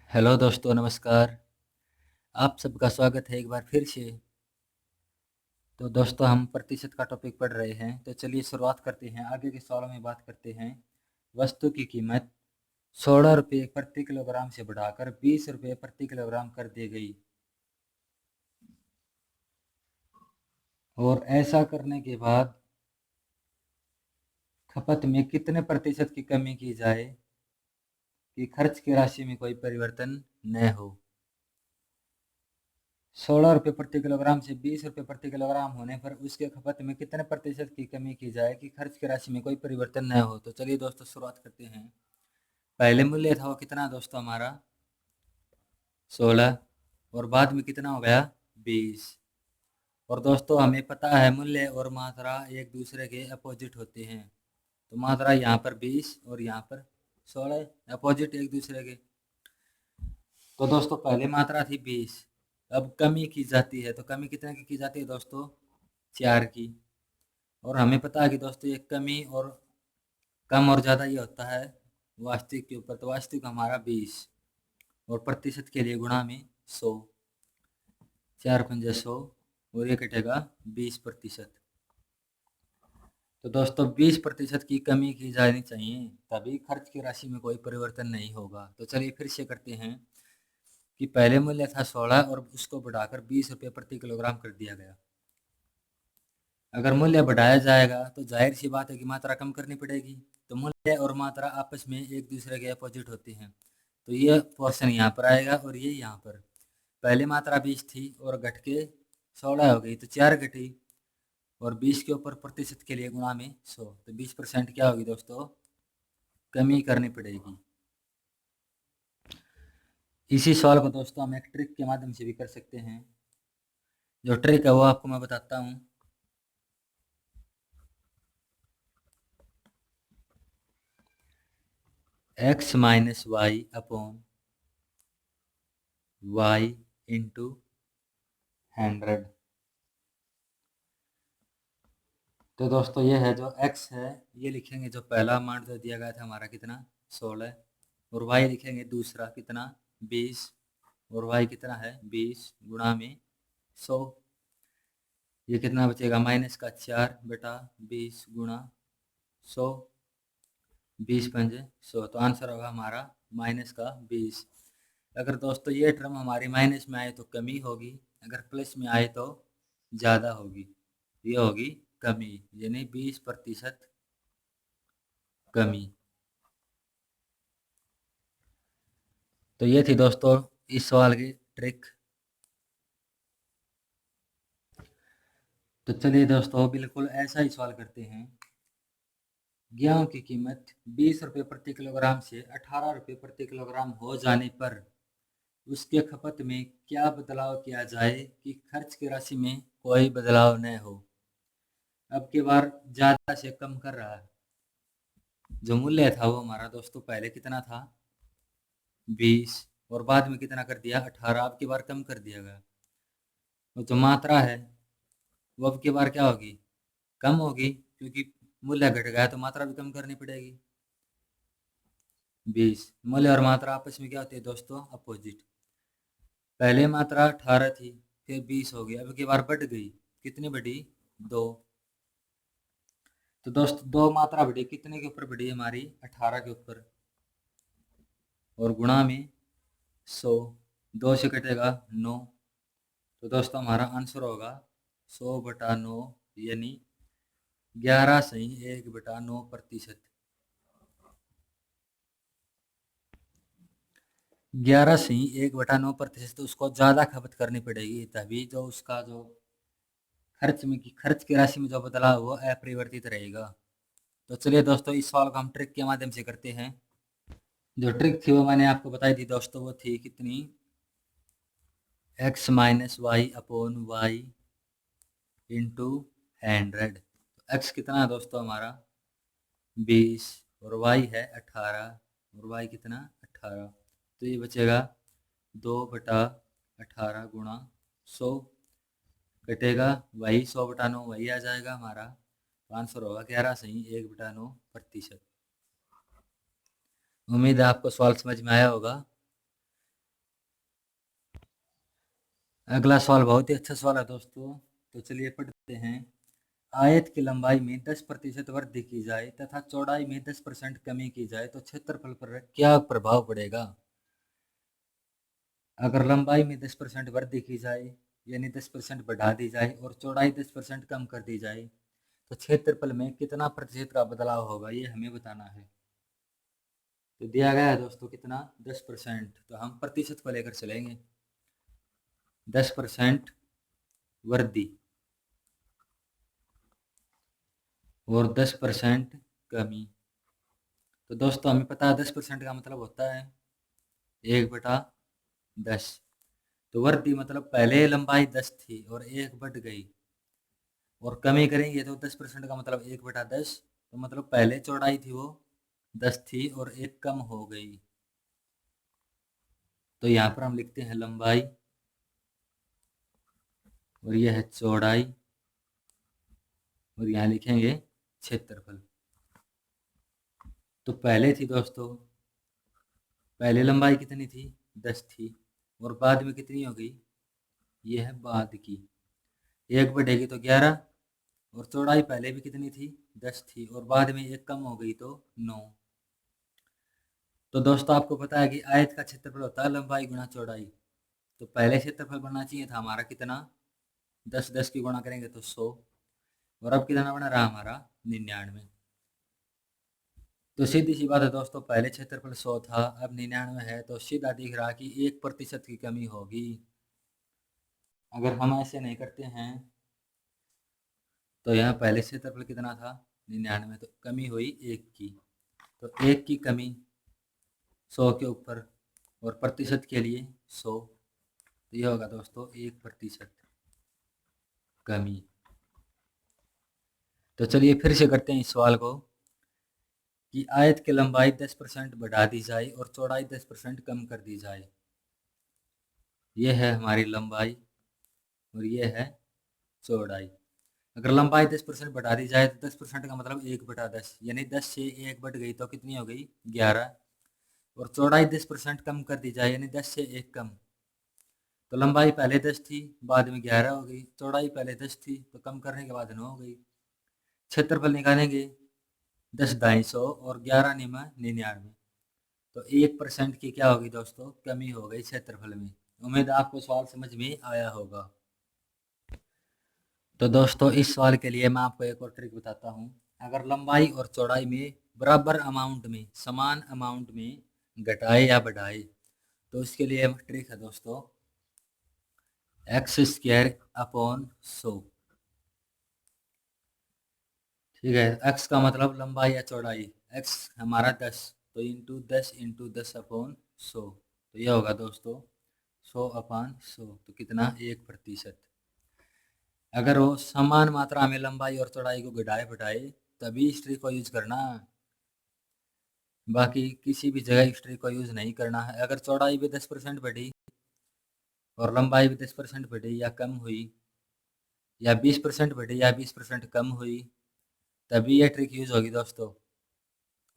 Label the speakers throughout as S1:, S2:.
S1: Hello दोस्तों, नमस्कार। आप सबका स्वागत है एक बार फिर से। तो दोस्तों, हम प्रतिशत का टॉपिक पढ़ रहे हैं, तो चलिए शुरुआत करते हैं। आगे के सवालों में बात करते हैं। वस्तु की कीमत 16 रुपये प्रति किलोग्राम से बढ़ाकर 20 रुपये प्रति किलोग्राम कर दी गई, और ऐसा करने के बाद खपत में कितने प्रतिशत की कमी की जाए कि खर्च की राशि में कोई परिवर्तन न हो। 16 रुपये प्रति किलोग्राम से 20 रुपये प्रति किलोग्राम होने पर उसके खपत में कितने प्रतिशत की कमी की जाए कि खर्च की राशि में कोई परिवर्तन न हो। तो चलिए दोस्तों, शुरुआत करते हैं। पहले मूल्य था वो कितना दोस्तों हमारा 16, और बाद में कितना हो गया 20। और दोस्तों, हमें पता है मूल्य और मात्रा एक दूसरे के अपोजिट होते हैं। तो मात्रा यहाँ पर 20 और यहाँ पर 16, अपोजिट एक दूसरे के। तो दोस्तों, पहले मात्रा थी 20, अब कमी की जाती है। तो कमी कितने की जाती है दोस्तों? 4 की। और हमें पता है कि दोस्तों, ये कमी और कम और ज़्यादा ये होता है वास्तविक के ऊपर। तो वास्तविक हमारा 20, और प्रतिशत के लिए गुणा में 100। 4 पंजे 100, और ये कटेगा 20%। तो दोस्तों, 20% की कमी की जानी चाहिए, तभी खर्च की राशि में कोई परिवर्तन नहीं होगा। तो चलिए फिर से करते हैं कि पहले मूल्य था 16 और उसको बढ़ाकर 20 रुपये प्रति किलोग्राम कर दिया गया। अगर मूल्य बढ़ाया जाएगा तो जाहिर सी बात है कि मात्रा कम करनी पड़ेगी। तो मूल्य और मात्रा आपस में एक दूसरे के अपोजिट होती हैं। तो ये पोर्शन यहाँ पर आएगा और ये यहाँ पर। पहले मात्रा 20 थी और घट के 16 हो गई, तो 4 घटी, और 20 के ऊपर प्रतिशत के लिए गुणा में 100। तो 20% क्या होगी दोस्तों? कमी करनी पड़ेगी। इसी सवाल को दोस्तों हम एक ट्रिक के माध्यम से भी कर सकते हैं। जो ट्रिक है वो आपको मैं बताता हूँ। x minus y upon y into 100। तो दोस्तों, ये है जो x है, ये लिखेंगे जो पहला मान जो दिया गया था हमारा कितना 16, और y लिखेंगे दूसरा कितना 20, और y कितना है 20 गुणा में 100। ये कितना बचेगा माइनस का 4 बटा 20 गुणा 100। 20 पंजे 100, तो आंसर होगा हमारा माइनस का 20। अगर दोस्तों ये टर्म हमारी माइनस में आए तो कमी होगी, अगर प्लस में आए तो ज़्यादा होगी। ये होगी कमी, यानी 20% कमी। तो ये थी दोस्तों इस सवाल की ट्रिक। तो चलिए दोस्तों, बिल्कुल ऐसा ही सवाल करते हैं। गेहूं की कीमत 20 रुपये प्रति किलोग्राम से 18 रुपये प्रति किलोग्राम हो जाने पर उसके खपत में क्या बदलाव किया जाए कि खर्च की राशि में कोई बदलाव न हो। अब की बार ज़्यादा से कम कर रहा है। जो मूल्य था वो हमारा दोस्तों पहले कितना था 20, और बाद में कितना कर दिया 18। अब की बार कम कर दिया गया। और जो मात्रा है वो अब की बार क्या होगी? कम होगी, क्योंकि मूल्य घट गया तो मात्रा भी कम करनी पड़ेगी। 20 मूल्य और मात्रा आपस में क्या होती है दोस्तों? अपोजिट। पहले मात्रा 18 थी, फिर 20 हो गई, अब की बार बढ़ गई। कितनी बढ़ी? 2। तो दोस्त, दो मात्रा बढ़ी, कितने के ऊपर बढ़ी? हमारी 18 के ऊपर, और गुणा में 100। 2 से कटेगा 9। तो दोस्तों, हमारा आंसर होगा 100 बटा 9, यानी 11.1/9%। 11.1/9%, तो उसको ज़्यादा खपत करनी पड़ेगी, तभी जो उसका जो खर्च की राशि में जो बदलाव वो अपरिवर्तित रहेगा। तो चलिए दोस्तों, इस सवाल को हम ट्रिक के माध्यम से करते हैं। जो ट्रिक थी वो मैंने आपको बताई थी दोस्तों, वो थी कितनी? x minus y upon y into 100। तो x कितना है दोस्तों हमारा 20, और y है 18, और y कितना 18। तो ये बचेगा 2/18 गुणा 100, कटेगा वही 100/9, वही आ जाएगा हमारा। तो आंसर होगा 11.1/9%। उम्मीद है आपको सवाल समझ में आया होगा। अगला सवाल बहुत ही अच्छा सवाल है दोस्तों। तो चलिए पढ़ते हैं। आयत की लंबाई में 10% वृद्धि की जाए तथा चौड़ाई में 10% कमी की जाए तो क्षेत्रफल पर क्या प्रभाव पड़ेगा? अगर लंबाई में 10% वृद्धि की जाए यानी 10% बढ़ा दी जाए और चौड़ाई 10% कम कर दी जाए तो क्षेत्रफल में कितना प्रतिशत का बदलाव होगा, ये हमें बताना है। तो दिया गया है दोस्तों कितना, 10%। तो हम प्रतिशत को लेकर चलेंगे। 10% वृद्धि और 10% कमी। तो दोस्तों हमें पता है 10% का मतलब होता है 1/10। तो वृद्धि मतलब पहले लंबाई 10 थी और 1 बढ़ गई, और कमी करेंगे तो 10% का मतलब 1/10। तो मतलब पहले चौड़ाई थी वो 10 थी और 1 कम हो गई। तो यहाँ पर हम लिखते हैं लंबाई और यह है चौड़ाई, और यहाँ लिखेंगे क्षेत्रफल। तो पहले थी दोस्तों, पहले लंबाई कितनी थी, 10 थी, और बाद में कितनी हो गई, ये है बाद की। 1 बढ़ेगी तो 11, और चौड़ाई पहले भी कितनी थी, 10 थी, और बाद में 1 कम हो गई तो 9। तो दोस्तों आपको पता है कि आयत का क्षेत्रफल होता है लंबाई गुणा चौड़ाई। तो पहले क्षेत्रफल बनना चाहिए था हमारा कितना, 10 10 की गुणा करेंगे तो 100, और अब कितना बना रहा हमारा 99। तो सीधी सी बात है दोस्तों, पहले क्षेत्रफल 100 था, अब 99 है, तो सीधा दिख रहा कि 1% की कमी होगी। अगर हम ऐसे नहीं करते हैं तो यहाँ पहले क्षेत्रफल कितना था, 99, तो कमी हुई 1 की। तो 1 की कमी 100 के ऊपर, और प्रतिशत के लिए 100, तो यह होगा दोस्तों 1% कमी। तो चलिए फिर से करते हैं इस सवाल को कि आयत की लंबाई 10% बढ़ा दी जाए और चौड़ाई 10% कम कर दी जाए। यह है हमारी लंबाई और यह है चौड़ाई। अगर लंबाई 10% बढ़ा दी जाए तो 10% का मतलब 1/10, यानी 10 से 1 बढ़ गई तो कितनी हो गई, 11। और चौड़ाई 10% कम कर दी जाए यानी 10 से 1 कम, तो लंबाई पहले 10 थी, बाद में 11 हो गई, चौड़ाई पहले 10 थी तो कम करने के बाद 9 हो गई। क्षेत्रफल निकालेंगे, 10 250 और 11 निमा 99, तो 1% की क्या होगी दोस्तों, कमी हो गई क्षेत्रफल में। उम्मीद है आपको सवाल समझ में आया होगा। तो दोस्तों इस सवाल के लिए मैं आपको एक और ट्रिक बताता हूँ। अगर लंबाई और चौड़ाई में बराबर अमाउंट में, समान अमाउंट में घटाए या बढ़ाए, तो इसके लिए ट्रिक है दोस्तों, x² अपॉन 100। ठीक है, x का मतलब लंबाई या चौड़ाई, x हमारा 10, तो इंटू 10 × 10 अपॉन 100, तो यह होगा दोस्तों 100/100, तो कितना, 1%। अगर वो समान मात्रा में लंबाई और चौड़ाई को घटाए बढ़ाए तभी इस ट्रिक को यूज करना, बाकी किसी भी जगह इस ट्रिक को यूज नहीं करना है। अगर चौड़ाई भी 10% बढ़ी और लंबाई भी 10% बढ़ी या कम हुई, या 20% बढ़ी या 20% कम हुई, तभी ये ट्रिक यूज होगी दोस्तों।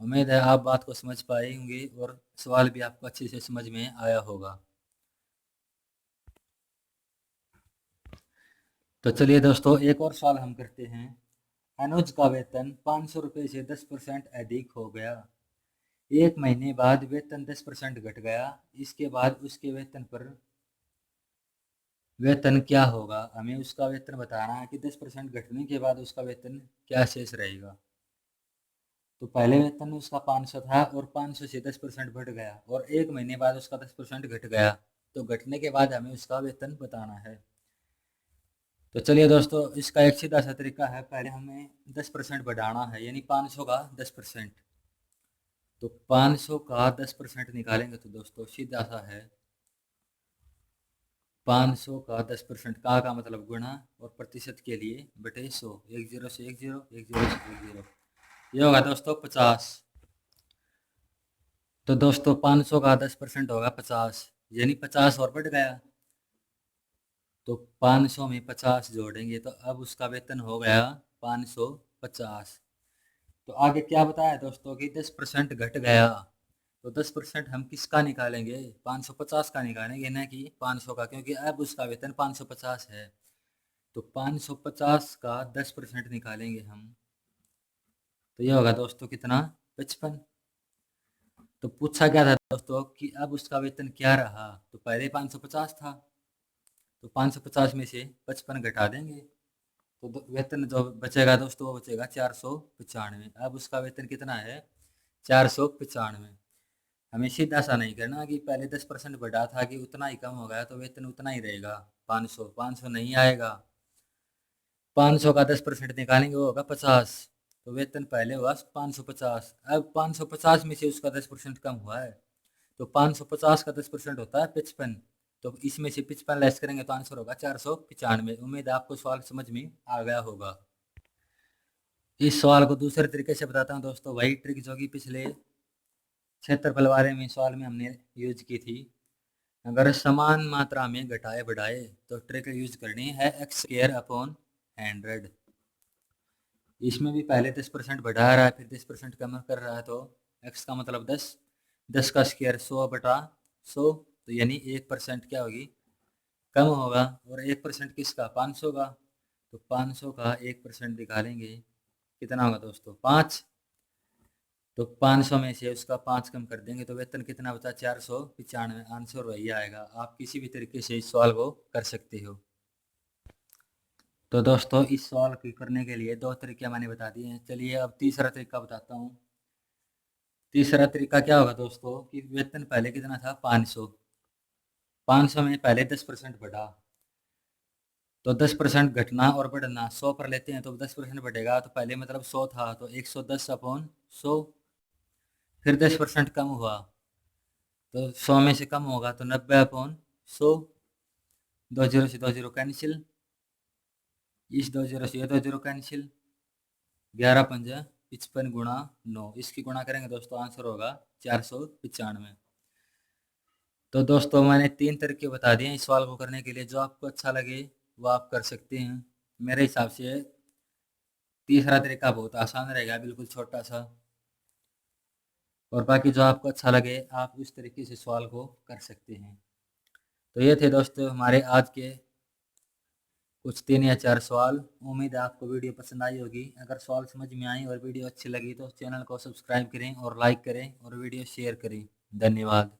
S1: उम्मीद है आप बात को समझ पाए होंगे और सवाल भी आपको अच्छे से समझ में आया होगा। तो चलिए दोस्तों एक और सवाल हम करते हैं। अनुज का वेतन 500 रुपये से 10% अधिक हो गया। 1 महीने बाद वेतन 10% घट गया। इसके बाद उसके वेतन पर वेतन क्या होगा? हमें उसका वेतन बताना है कि 10% घटने के बाद उसका वेतन क्या शेष रहेगा। तो पहले वेतन उसका 500 था और 500 से 10% बढ़ गया, और 1 महीने बाद उसका 10% घट गया। तो घटने के बाद हमें उसका वेतन बताना है। तो चलिए दोस्तों इसका एक सीधा सा तरीका है, पहले हमें 10% बढ़ाना है, यानी 500 का 10%। तो 500 का 10% निकालेंगे तो दोस्तों सीधा सा है 500 का 10%, का मतलब गुणा, और प्रतिशत के लिए बटे 100, 1 0 से 1 0, 1 0 से 1 0, ये होगा दोस्तों 50। तो दोस्तों 500 का 10% होगा 50, यानी 50 और बढ़ गया। तो 500 में 50 जोड़ेंगे तो अब उसका वेतन हो गया 550। तो आगे क्या बताया दोस्तों कि 10% घट गया, तो 10% हम किसका निकालेंगे, 550 का निकालेंगे, न कि 500 का, क्योंकि अब उसका वेतन 550 है। तो 550 का 10% निकालेंगे हम, तो ये होगा दोस्तों कितना, 55। तो पूछा क्या था दोस्तों कि अब उसका वेतन क्या रहा, तो पहले 550 था, तो 550 में से 55 घटा देंगे, तो वेतन जो बचेगा दोस्तों वो बचेगा 495। अब उसका वेतन कितना है, 495। हमें सीधा सा नहीं करना कि पहले 10% बढ़ा था कि उतना ही कम हो गया तो वेतन उतना ही रहेगा, 500 नहीं आएगा। 500 का 10% निकालेंगे वो होगा 50, तो वेतन पहले हुआ 550। अब 550 में से उसका 10% कम हुआ है, तो 550 का 10% होता है 55, तो इसमें से 55 लेस करेंगे तो आंसर होगा 495। उम्मीद है आपको सवाल समझ में आ गया होगा। इस सवाल को दूसरे तरीके से बताता हूँ दोस्तों, वही ट्रिक जो कि पिछले क्षेत्रफल बारे में सवाल में हमने यूज की थी। अगर समान मात्रा में घटाए बढ़ाए तो ट्रिक यूज करनी है एक्स स्क्वायर अपॉन 100। इसमें भी पहले 10% बढ़ा रहा है, फिर 10% कम कर रहा है, तो x का मतलब 10, 10 का स्क्वायर 100/100, तो यानी 1% क्या होगी, कम होगा। और 1% किसका, 500 का, तो 500 का 1% निकालेंगे, कितना होगा दोस्तों, 5। तो 500 में से उसका 5 कम कर देंगे तो वेतन कितना बचा, 495। आंसर वही आएगा। आप किसी भी तरीके से इस सवाल को कर सकते हो। तो दोस्तों इस सवाल को करने के लिए 2 तरीके मैंने बता दिए हैं। चलिए अब तीसरा तरीका बताता हूँ। तीसरा तरीका क्या होगा दोस्तों कि वेतन पहले कितना था, 500। 500 में पहले 10% बढ़ा, तो 10% घटना और बढ़ना 100 पर लेते हैं तो 10% बढ़ेगा, तो पहले मतलब 100 था तो 110/100। फिर 10% कम हुआ, तो 100 में से कम होगा तो 90/100। 2 जीरो से 2 जीरो कैंसिल, इस 2 जीरो से ये 2 जीरो कैंसिल, 11 पंजा 55 गुणा 9, इसकी गुणा करेंगे दोस्तों आंसर होगा 495। तो दोस्तों मैंने 3 तरीके बता दिए इस सवाल को करने के लिए, जो आपको अच्छा लगे वो आप कर सकते हैं। मेरे हिसाब से तीसरा तरीका बहुत आसान रहेगा, बिल्कुल छोटा सा, और बाकी जो आपको अच्छा लगे आप उस तरीके से सवाल को कर सकते हैं। तो ये थे दोस्तों हमारे आज के कुछ 3 या 4 सवाल। उम्मीद है आपको वीडियो पसंद आई होगी। अगर सवाल समझ में आए और वीडियो अच्छी लगी तो चैनल को सब्सक्राइब करें और लाइक करें और वीडियो शेयर करें। धन्यवाद।